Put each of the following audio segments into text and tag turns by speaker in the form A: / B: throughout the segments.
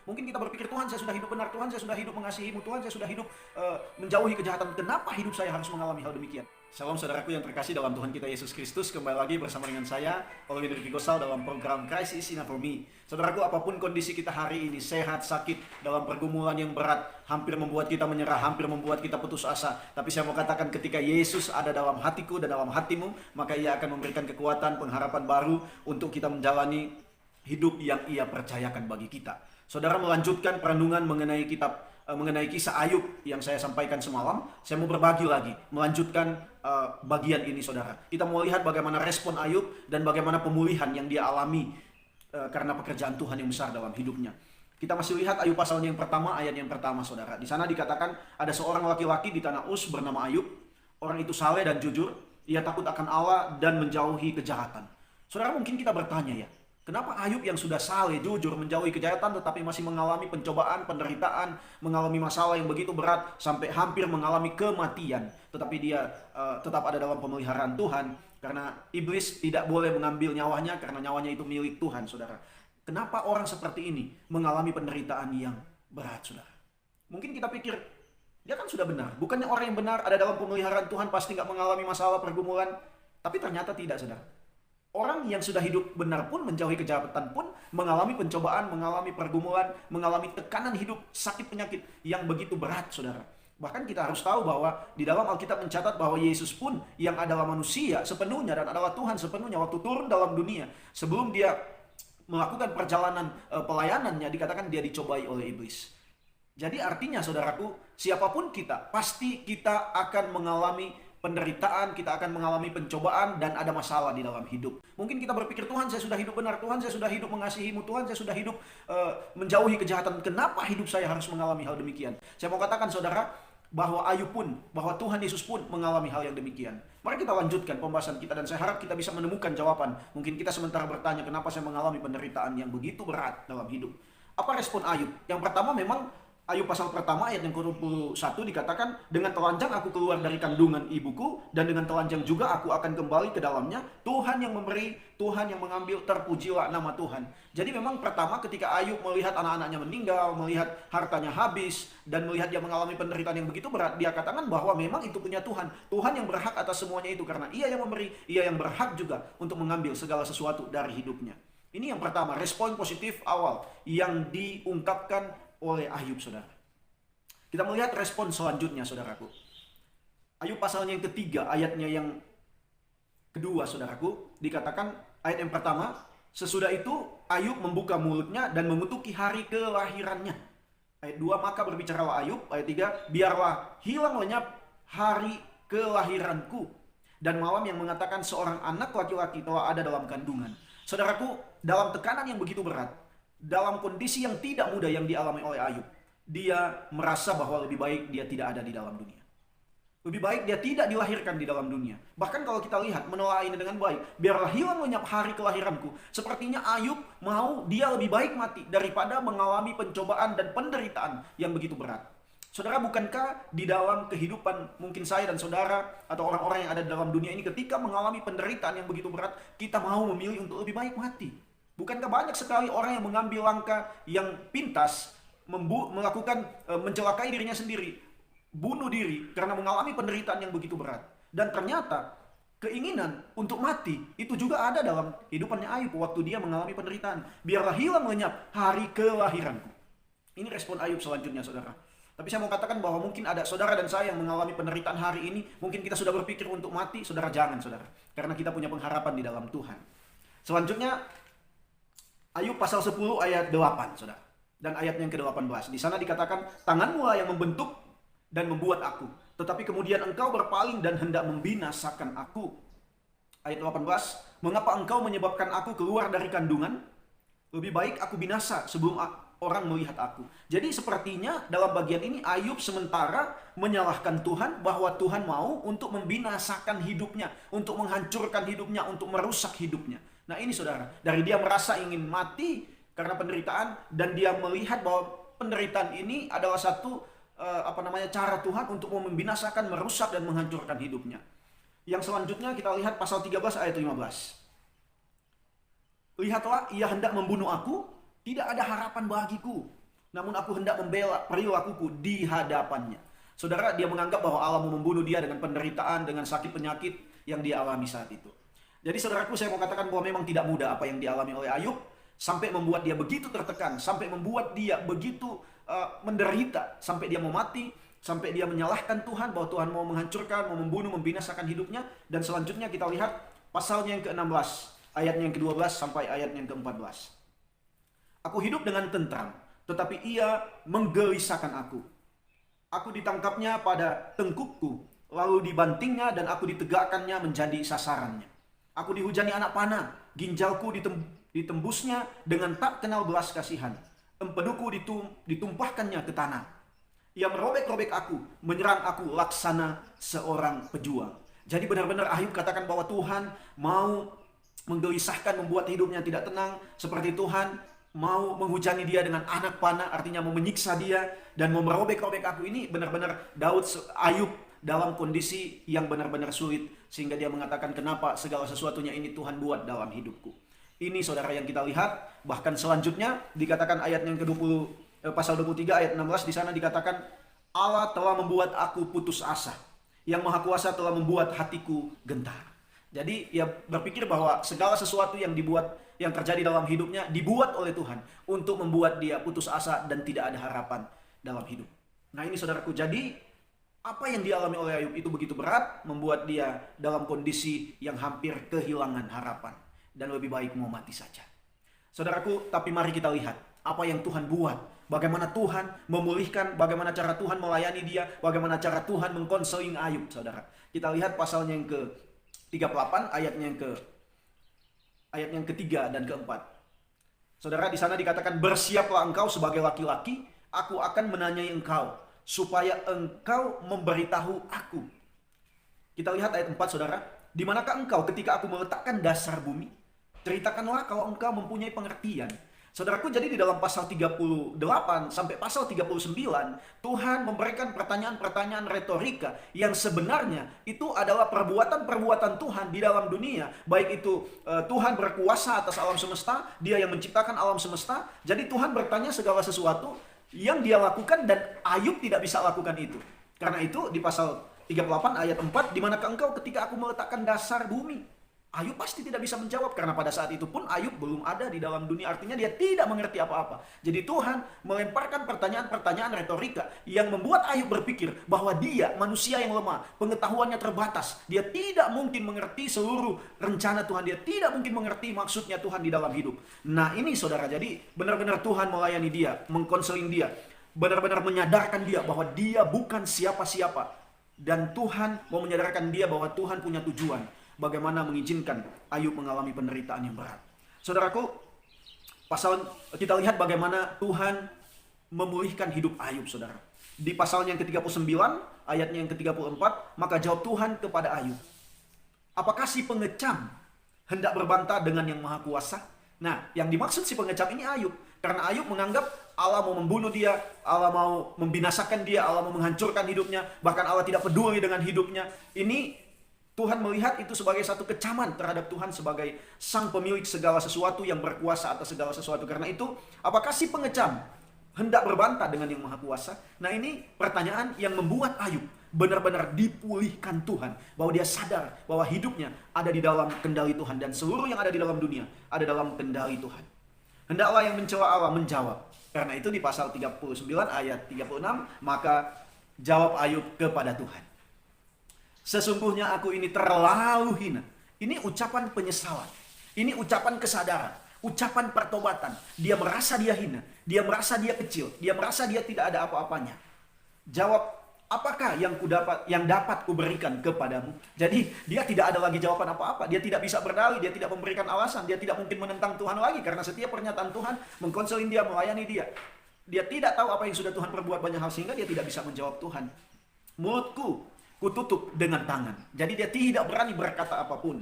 A: Mungkin kita berpikir, Tuhan saya sudah hidup benar, Tuhan saya sudah hidup mengasihimu, Tuhan saya sudah hidup menjauhi kejahatan. Kenapa hidup saya harus mengalami hal demikian? Shalom saudaraku yang terkasih dalam Tuhan kita Yesus Kristus. Kembali lagi bersama dengan saya, Paulo Henrique Gosal, dalam program Christ is Enough for Me. Saudaraku, apapun kondisi kita hari ini, sehat, sakit, dalam pergumulan yang berat, hampir membuat kita menyerah, hampir membuat kita putus asa. Tapi saya mau katakan, ketika Yesus ada dalam hatiku dan dalam hatimu, maka Ia akan memberikan kekuatan, pengharapan baru untuk kita menjalani hidup yang Ia percayakan bagi kita. Saudara, melanjutkan perenungan mengenai kisah Ayub yang saya sampaikan semalam. Saya mau berbagi lagi, melanjutkan bagian ini, saudara. Kita mau lihat bagaimana respon Ayub dan bagaimana pemulihan yang dia alami karena pekerjaan Tuhan yang besar dalam hidupnya. Kita masih lihat Ayub pasal yang pertama, ayat yang pertama, saudara. Di sana dikatakan ada seorang laki-laki di tanah Uz bernama Ayub. Orang itu saleh dan jujur, ia takut akan Allah dan menjauhi kejahatan. Saudara, mungkin kita bertanya ya, kenapa Ayub yang sudah saleh, jujur, menjauhi kejahatan tetapi masih mengalami pencobaan, penderitaan, mengalami masalah yang begitu berat sampai hampir mengalami kematian, tetapi dia tetap ada dalam pemeliharaan Tuhan karena iblis tidak boleh mengambil nyawanya karena nyawanya itu milik Tuhan, saudara. Kenapa orang seperti ini mengalami penderitaan yang berat, saudara? Mungkin kita pikir, dia kan sudah benar. Bukannya orang yang benar ada dalam pemeliharaan Tuhan pasti nggak mengalami masalah pergumulan? Tapi ternyata tidak, saudara. Orang yang sudah hidup benar pun, menjauhi kejahatan pun, mengalami pencobaan, mengalami pergumulan, mengalami tekanan hidup, sakit penyakit yang begitu berat, saudara. Bahkan kita harus tahu bahwa di dalam Alkitab mencatat bahwa Yesus pun yang adalah manusia sepenuhnya dan adalah Tuhan sepenuhnya, waktu turun dalam dunia, sebelum dia melakukan perjalanan pelayanannya, dikatakan dia dicobai oleh iblis. Jadi artinya, saudaraku, siapapun kita, pasti kita akan mengalami penderitaan, kita akan mengalami pencobaan dan ada masalah di dalam hidup. Mungkin kita berpikir, Tuhan saya sudah hidup benar, Tuhan saya sudah hidup mengasihimu, Tuhan saya sudah hidup menjauhi kejahatan. Kenapa hidup saya harus mengalami hal demikian? Saya mau katakan, saudara, bahwa Ayub pun, bahwa Tuhan Yesus pun mengalami hal yang demikian. Mari kita lanjutkan pembahasan kita dan saya harap kita bisa menemukan jawaban. Mungkin kita sementara bertanya, kenapa saya mengalami penderitaan yang begitu berat dalam hidup? Apa respon Ayub? Yang pertama, memang Ayub pasal pertama ayat yang ke-21 dikatakan, dengan telanjang aku keluar dari kandungan ibuku, dan dengan telanjang juga aku akan kembali ke dalamnya. Tuhan yang memberi, Tuhan yang mengambil, terpujilah nama Tuhan. Jadi memang pertama ketika Ayub melihat anak-anaknya meninggal, melihat hartanya habis, dan melihat dia mengalami penderitaan yang begitu berat, dia katakan bahwa memang itu punya Tuhan. Tuhan yang berhak atas semuanya itu, karena Ia yang memberi, Ia yang berhak juga untuk mengambil segala sesuatu dari hidupnya. Ini yang pertama, respon positif awal yang diungkapkan oleh Ayub, saudara. Kita melihat respon selanjutnya, saudaraku. Ayub pasalnya yang ketiga, ayatnya yang kedua, saudaraku, dikatakan ayat yang pertama, sesudah itu Ayub membuka mulutnya dan mengutuki hari kelahirannya. Ayat 2, maka berbicaralah Ayub. Ayat 3, biarlah hilang lenyap hari kelahiranku, dan malam yang mengatakan seorang anak laki-laki telah ada dalam kandungan. Saudaraku, dalam tekanan yang begitu berat, dalam kondisi yang tidak mudah yang dialami oleh Ayub, dia merasa bahwa lebih baik dia tidak ada di dalam dunia. Lebih baik dia tidak dilahirkan di dalam dunia. Bahkan kalau kita lihat, menelaah ini dengan baik, biarlah hilang lenyap hari kelahiranku. Sepertinya Ayub mau dia lebih baik mati daripada mengalami pencobaan dan penderitaan yang begitu berat. Saudara, bukankah di dalam kehidupan mungkin saya dan saudara atau orang-orang yang ada dalam dunia ini, ketika mengalami penderitaan yang begitu berat, kita mau memilih untuk lebih baik mati? Bukankah banyak sekali orang yang mengambil langkah yang pintas, melakukan mencelakai dirinya sendiri, bunuh diri karena mengalami penderitaan yang begitu berat. Dan ternyata keinginan untuk mati itu juga ada dalam hidupannya Ayub waktu dia mengalami penderitaan. Biarlah hilang lenyap hari kelahiranku. Ini respon Ayub selanjutnya, saudara. Tapi saya mau katakan bahwa mungkin ada saudara dan saya yang mengalami penderitaan hari ini. Mungkin kita sudah berpikir untuk mati. Saudara, jangan, saudara. Karena kita punya pengharapan di dalam Tuhan. Selanjutnya, Ayub pasal 10 ayat 8, saudara. Dan ayat yang ke-18. Di sana dikatakan, tanganmu lah yang membentuk dan membuat aku. Tetapi kemudian engkau berpaling dan hendak membinasakan aku. Ayat 18, mengapa engkau menyebabkan aku keluar dari kandungan? Lebih baik aku binasa sebelum orang melihat aku. Jadi sepertinya dalam bagian ini Ayub sementara menyalahkan Tuhan bahwa Tuhan mau untuk membinasakan hidupnya, untuk menghancurkan hidupnya, untuk merusak hidupnya. Nah ini, saudara, dari dia merasa ingin mati karena penderitaan, dan dia melihat bahwa penderitaan ini adalah satu cara Tuhan untuk membinasakan, merusak dan menghancurkan hidupnya. Yang selanjutnya kita lihat pasal 13 ayat 15. Lihatlah, ia hendak membunuh aku, tidak ada harapan bagiku. namun aku hendak membela perilakuku di hadapannya. Saudara, dia menganggap bahwa Allah mau membunuh dia dengan penderitaan, dengan sakit penyakit yang dia alami saat itu. Jadi saudaraku, saya mau katakan bahwa memang tidak mudah apa yang dialami oleh Ayub, sampai membuat dia begitu tertekan, sampai membuat dia begitu menderita, sampai dia mau mati, sampai dia menyalahkan Tuhan bahwa Tuhan mau menghancurkan, mau membunuh, membinasakan hidupnya. Dan selanjutnya kita lihat pasalnya yang ke-16, ayatnya yang ke-12 sampai ayatnya yang ke-14. Aku hidup dengan tentram, tetapi ia menggelisahkan aku. Aku ditangkapnya pada tengkukku, lalu dibantingnya dan aku ditegakkannya menjadi sasarannya. Aku dihujani anak panah, ginjalku ditembusnya dengan tak kenal belas kasihan. Empeduku ditumpahkannya ke tanah. Ia merobek-robek aku, menyerang aku laksana seorang pejuang. Jadi benar-benar Ayub katakan bahwa Tuhan mau menggelisahkan, membuat hidupnya tidak tenang. Seperti Tuhan mau menghujani dia dengan anak panah, artinya mau menyiksa dia dan mau merobek-robek aku. Ini benar-benar Ayub dalam kondisi yang benar-benar sulit, sehingga dia mengatakan, kenapa segala sesuatunya ini Tuhan buat dalam hidupku. Ini saudara yang kita lihat. Bahkan selanjutnya dikatakan ayat yang ke-20, pasal 23 ayat 16, di sana dikatakan, Allah telah membuat aku putus asa, Yang Maha Kuasa telah membuat hatiku gentar. Jadi ia berpikir bahwa segala sesuatu yang terjadi dalam hidupnya dibuat oleh Tuhan untuk membuat dia putus asa dan tidak ada harapan dalam hidup. Nah ini saudaraku, jadi apa yang dialami oleh Ayub itu begitu berat, membuat dia dalam kondisi yang hampir kehilangan harapan dan lebih baik mau mati saja. Saudaraku, tapi mari kita lihat apa yang Tuhan buat. Bagaimana Tuhan memulihkan, bagaimana cara Tuhan melayani dia, bagaimana cara Tuhan mengkonseling Ayub, saudara. Kita lihat pasalnya yang ke-38, ayatnya yang ketiga dan keempat. Saudara, di sana dikatakan, bersiaplah engkau sebagai laki-laki, aku akan menanyai engkau, supaya engkau memberitahu aku. Kita lihat ayat 4, saudara. Di manakah engkau ketika aku meletakkan dasar bumi? Ceritakanlah kalau engkau mempunyai pengertian. Saudaraku, jadi di dalam pasal 38 sampai pasal 39, Tuhan memberikan pertanyaan-pertanyaan retorika yang sebenarnya itu adalah perbuatan-perbuatan Tuhan di dalam dunia. Baik itu Tuhan berkuasa atas alam semesta, dia yang menciptakan alam semesta. Jadi Tuhan bertanya segala sesuatu yang dia lakukan dan Ayub tidak bisa lakukan itu. Karena itu di pasal 38 ayat 4, di manakah engkau ketika aku meletakkan dasar bumi? Ayub pasti tidak bisa menjawab, karena pada saat itu pun Ayub belum ada di dalam dunia, artinya dia tidak mengerti apa-apa. Jadi Tuhan melemparkan pertanyaan-pertanyaan retorika yang membuat Ayub berpikir bahwa dia manusia yang lemah, pengetahuannya terbatas, dia tidak mungkin mengerti seluruh rencana Tuhan, dia tidak mungkin mengerti maksudnya Tuhan di dalam hidup. Nah ini saudara, jadi benar-benar Tuhan melayani dia, mengkonseling dia, benar-benar menyadarkan dia bahwa dia bukan siapa-siapa, dan Tuhan mau menyadarkan dia bahwa Tuhan punya tujuan. Bagaimana mengizinkan Ayub mengalami penderitaan yang berat. Saudaraku, kita lihat bagaimana Tuhan memulihkan hidup Ayub, saudara. Di pasalnya yang ke-39, ayatnya yang ke-34, maka jawab Tuhan kepada Ayub, apakah si pengecam hendak berbantah dengan yang Maha Kuasa? Nah, yang dimaksud si pengecam ini Ayub. Karena Ayub menganggap Allah mau membunuh dia, Allah mau membinasakan dia, Allah mau menghancurkan hidupnya, bahkan Allah tidak peduli dengan hidupnya. Ini Tuhan melihat itu sebagai satu kecaman terhadap Tuhan sebagai sang pemilik segala sesuatu yang berkuasa atas segala sesuatu. Karena itu, apakah si pengecam hendak berbantah dengan yang Maha Kuasa? Nah ini pertanyaan yang membuat Ayub benar-benar dipulihkan Tuhan. Bahwa dia sadar bahwa hidupnya ada di dalam kendali Tuhan. Dan seluruh yang ada di dalam dunia ada dalam kendali Tuhan. Hendaklah yang mencela Allah menjawab. Karena itu di pasal 39 ayat 36, maka jawab Ayub kepada Tuhan, sesungguhnya aku ini terlalu hina. Ini ucapan penyesalan. Ini ucapan kesadaran. Ucapan pertobatan. Dia merasa dia hina. Dia merasa dia kecil. Dia merasa dia tidak ada apa-apanya. Jawab, apakah yang dapat kuberikan kepadamu? Jadi dia tidak ada lagi jawaban apa-apa. Dia tidak bisa berdalih. Dia tidak memberikan alasan. Dia tidak mungkin menentang Tuhan lagi. Karena setiap pernyataan Tuhan mengkonseling dia, melayani dia. Dia tidak tahu apa yang sudah Tuhan perbuat banyak hal, sehingga dia tidak bisa menjawab Tuhan. Mulutku kututup dengan tangan. Jadi dia tidak berani berkata apapun.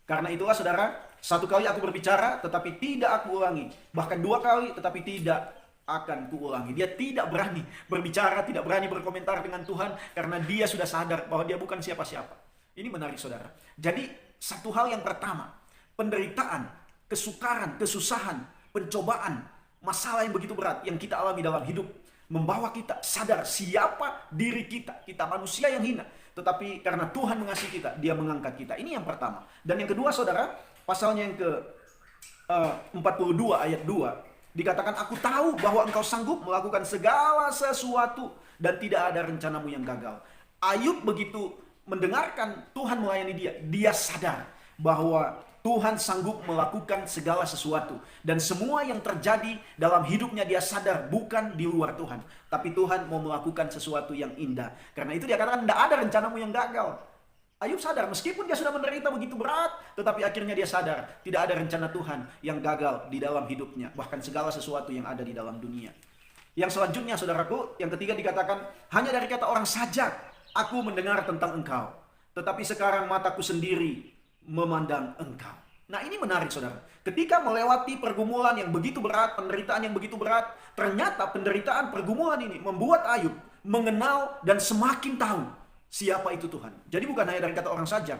A: Karena itulah saudara, satu kali aku berbicara tetapi tidak aku ulangi. Bahkan dua kali tetapi tidak akan kuulangi. Dia tidak berani berbicara, tidak berani berkomentar dengan Tuhan, karena dia sudah sadar bahwa dia bukan siapa-siapa. Ini menarik saudara. Jadi satu hal yang pertama, penderitaan, kesukaran, kesusahan, pencobaan masalah yang begitu berat yang kita alami dalam hidup membawa kita sadar siapa diri kita. Kita manusia yang hina. Tetapi karena Tuhan mengasihi kita, Dia mengangkat kita. Ini yang pertama. Dan yang kedua, saudara, pasalnya yang ke 42 ayat 2, dikatakan, aku tahu bahwa engkau sanggup melakukan segala sesuatu dan tidak ada rencanamu yang gagal. Ayub begitu mendengarkan Tuhan melayani dia, dia sadar bahwa Tuhan sanggup melakukan segala sesuatu. Dan semua yang terjadi dalam hidupnya dia sadar bukan di luar Tuhan. Tapi Tuhan mau melakukan sesuatu yang indah. Karena itu dia katakan tidak ada rencanamu yang gagal. Ayub sadar meskipun dia sudah menderita begitu berat. Tetapi akhirnya dia sadar tidak ada rencana Tuhan yang gagal di dalam hidupnya. Bahkan segala sesuatu yang ada di dalam dunia. Yang selanjutnya saudaraku, yang ketiga dikatakan, hanya dari kata orang saja aku mendengar tentang engkau. Tetapi sekarang mataku sendiri memandang engkau. Nah, ini menarik saudara. Ketika melewati pergumulan yang begitu berat, penderitaan yang begitu berat, ternyata penderitaan pergumulan ini membuat Ayub mengenal dan semakin tahu siapa itu Tuhan. Jadi bukan hanya dari kata orang saja.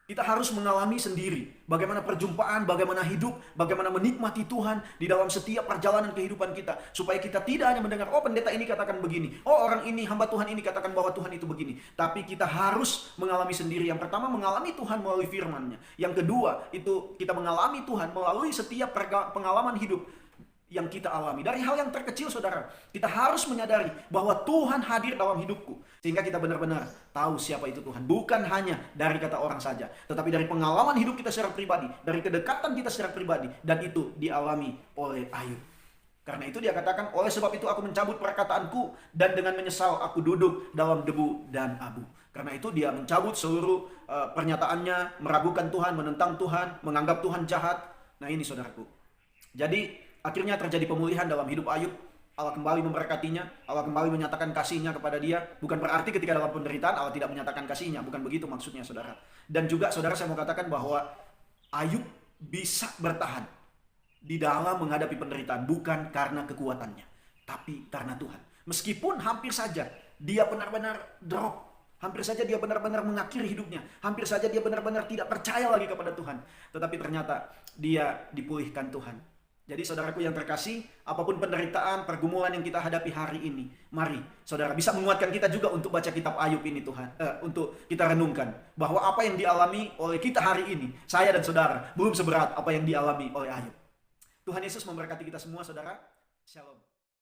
A: Kita harus mengalami sendiri bagaimana perjumpaan, bagaimana hidup, bagaimana menikmati Tuhan di dalam setiap perjalanan kehidupan kita. Supaya kita tidak hanya mendengar, oh pendeta ini katakan begini, oh orang ini, hamba Tuhan ini katakan bahwa Tuhan itu begini. Tapi kita harus mengalami sendiri. Yang pertama mengalami Tuhan melalui firman-Nya. Yang kedua itu kita mengalami Tuhan melalui setiap pengalaman hidup yang kita alami. Dari hal yang terkecil saudara, kita harus menyadari bahwa Tuhan hadir dalam hidupku. Sehingga kita benar-benar tahu siapa itu Tuhan. Bukan hanya dari kata orang saja, tetapi dari pengalaman hidup kita secara pribadi, dari kedekatan kita secara pribadi. Dan itu dialami oleh Ayub. Karena itu dia katakan, oleh sebab itu aku mencabut perkataanku, dan dengan menyesal aku duduk dalam debu dan abu. Karena itu dia mencabut seluruh pernyataannya, meragukan Tuhan, menentang Tuhan, menganggap Tuhan jahat. Nah ini saudaraku. Jadi akhirnya terjadi pemulihan dalam hidup Ayub. Allah kembali memberkatinya, Allah kembali menyatakan kasih-Nya kepada dia. Bukan berarti ketika dalam penderitaan Allah tidak menyatakan kasih-Nya, bukan begitu maksudnya saudara. Dan juga saudara saya mau katakan bahwa Ayub bisa bertahan di dalam menghadapi penderitaan bukan karena kekuatannya, tapi karena Tuhan. Meskipun hampir saja dia benar-benar drop, hampir saja dia benar-benar mengakhiri hidupnya, hampir saja dia benar-benar tidak percaya lagi kepada Tuhan, tetapi ternyata dia dipulihkan Tuhan. Jadi saudaraku yang terkasih, apapun penderitaan, pergumulan yang kita hadapi hari ini, mari saudara bisa menguatkan kita juga untuk baca kitab Ayub ini Tuhan, untuk kita renungkan bahwa apa yang dialami oleh kita hari ini, saya dan saudara, belum seberat apa yang dialami oleh Ayub. Tuhan Yesus memberkati kita semua saudara. Shalom.